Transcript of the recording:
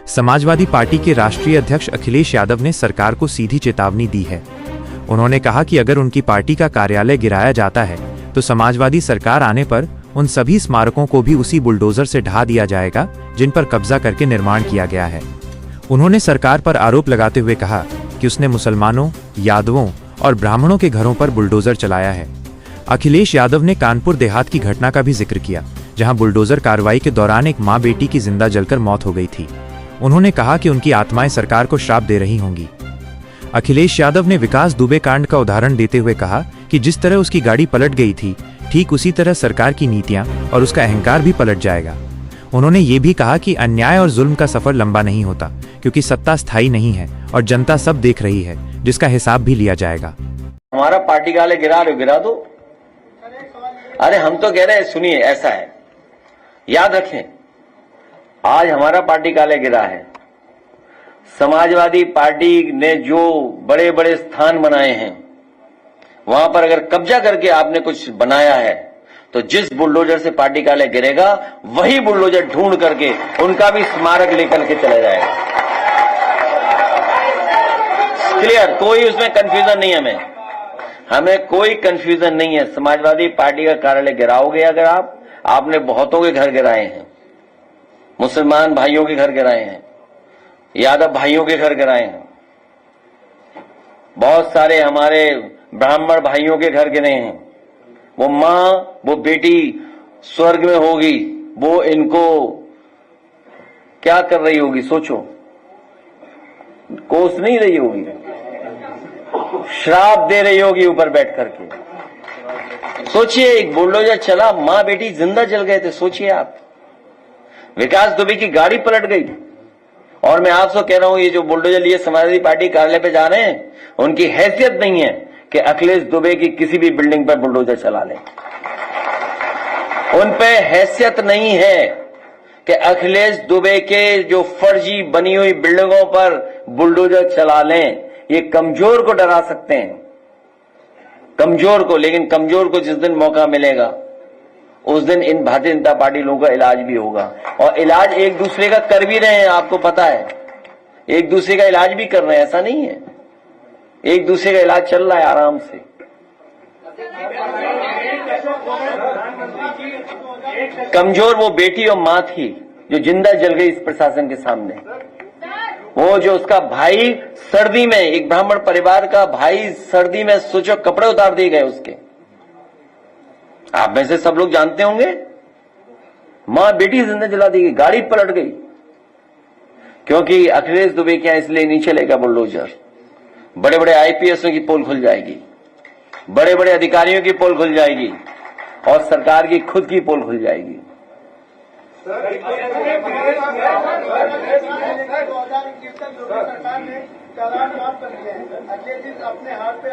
Samajwadi party के राष्ट्रीय अध्यक्ष अखिलेश यादव ने सरकार को सीधी चेतावनी दी है। उन्होंने कहा कि अगर उनकी पार्टी का कार्यालय गिराया जाता है तो समाजवादी सरकार आने पर उन सभी स्मारकों को भी उसी बुलडोजर से ढा दिया जाएगा जिन पर कब्जा करके निर्माण किया गया है। उन्होंने सरकार पर आरोप लगाते हुए कहा कि उसने मुसलमानों, यादवों और ब्राह्मणों के घरों पर बुलडोजर चलाया है। अखिलेश यादव ने कानपुर देहात की घटना का भी जिक्र किया, जहां बुलडोजर कार्रवाई के दौरान एक मां बेटी की जिंदा जलकर मौत हो गई थी। उन्होंने कहा कि उनकी आत्माएं सरकार को श्राप दे रही होंगी। अखिलेश यादव ने विकास दुबे कांड का उदाहरण देते हुए कहा कि जिस तरह उसकी गाड़ी पलट गई थी, ठीक उसी तरह सरकार की नीतियां और उसका अहंकार भी पलट जाएगा। उन्होंने ये भी कहा कि अन्याय और जुल्म का सफर लंबा नहीं होता, क्योंकि सत्ता स्थायी नहीं है और जनता सब देख रही है, जिसका हिसाब भी लिया जाएगा। हमारा पार्टी कार्यालय गिरा रहे हो, गिरा दो। अरे हम तो कह रहे हैं, सुनिए, ऐसा है, याद रखें, आज हमारा पार्टी कार्यालय गिरा है। समाजवादी पार्टी ने जो बड़े बड़े स्थान बनाए हैं, वहां पर अगर कब्जा करके आपने कुछ बनाया है तो जिस बुलडोजर से पार्टी कार्यालय गिरेगा वही बुलडोजर ढूंढ करके उनका भी स्मारक लेकर के चला जाएगा। क्लियर? कोई उसमें कंफ्यूजन नहीं है। हमें कोई कंफ्यूजन नहीं है। समाजवादी पार्टी का कार्यालय गिराओगे अगर आपने बहुतों के घर गिराए हैं, मुसलमान भाइयों के घर गिराए हैं, यादव भाइयों के घर गिराए हैं, बहुत सारे हमारे ब्राह्मण भाइयों के घर गिरे हैं। वो मां, वो बेटी स्वर्ग में होगी, वो इनको क्या कर रही होगी? सोचो, कोस नहीं रही होगी, श्राप दे रही होगी ऊपर बैठ करके। सोचिए, एक बुलडोजर चला, मां बेटी जिंदा जल गए थे। सोचिए आप, विकास दुबे की गाड़ी पलट गई। और मैं आपसे कह रहा हूं, ये जो बुलडोजर लिए समाजवादी पार्टी कार्यालय पे जा रहे हैं, उनकी हैसियत नहीं है कि अखिलेश दुबे की किसी भी बिल्डिंग पर बुलडोजर चला लें। उन पे हैसियत नहीं है कि अखिलेश दुबे के जो फर्जी बनी हुई बिल्डिंगों पर बुलडोजर चला लें। ये कमजोर को डरा सकते हैं, कमजोर को, लेकिन कमजोर को जिस दिन मौका मिलेगा उस दिन इन भारतीय जनता पार्टी लोगों का इलाज भी होगा। और इलाज एक दूसरे का कर भी रहे हैं, आपको पता है, एक दूसरे का इलाज भी कर रहे हैं, ऐसा नहीं है, एक दूसरे का इलाज चल रहा है आराम से। कमजोर वो बेटी और मां थी जो जिंदा जल गई इस प्रशासन के सामने। वो जो उसका भाई सर्दी में, एक ब्राह्मण परिवार का भाई सर्दी में, सोचो, कपड़े उतार दिए गए उसके। आप में से सब लोग जानते होंगे, मां बेटी जिंदा जला दी गई, गाड़ी पलट गई, क्योंकि अखिलेश दुबे क्या इसलिए नहीं चलेगा बुलडोजर। बड़े बड़े आईपीएसओं की पोल खुल जाएगी, बड़े बड़े अधिकारियों की पोल खुल जाएगी और सरकार की खुद की पोल खुल जाएगी। 2021 तक सरकार ने चालान माफ कर दिए हैं। अखिलेश जी अपने हाथ पे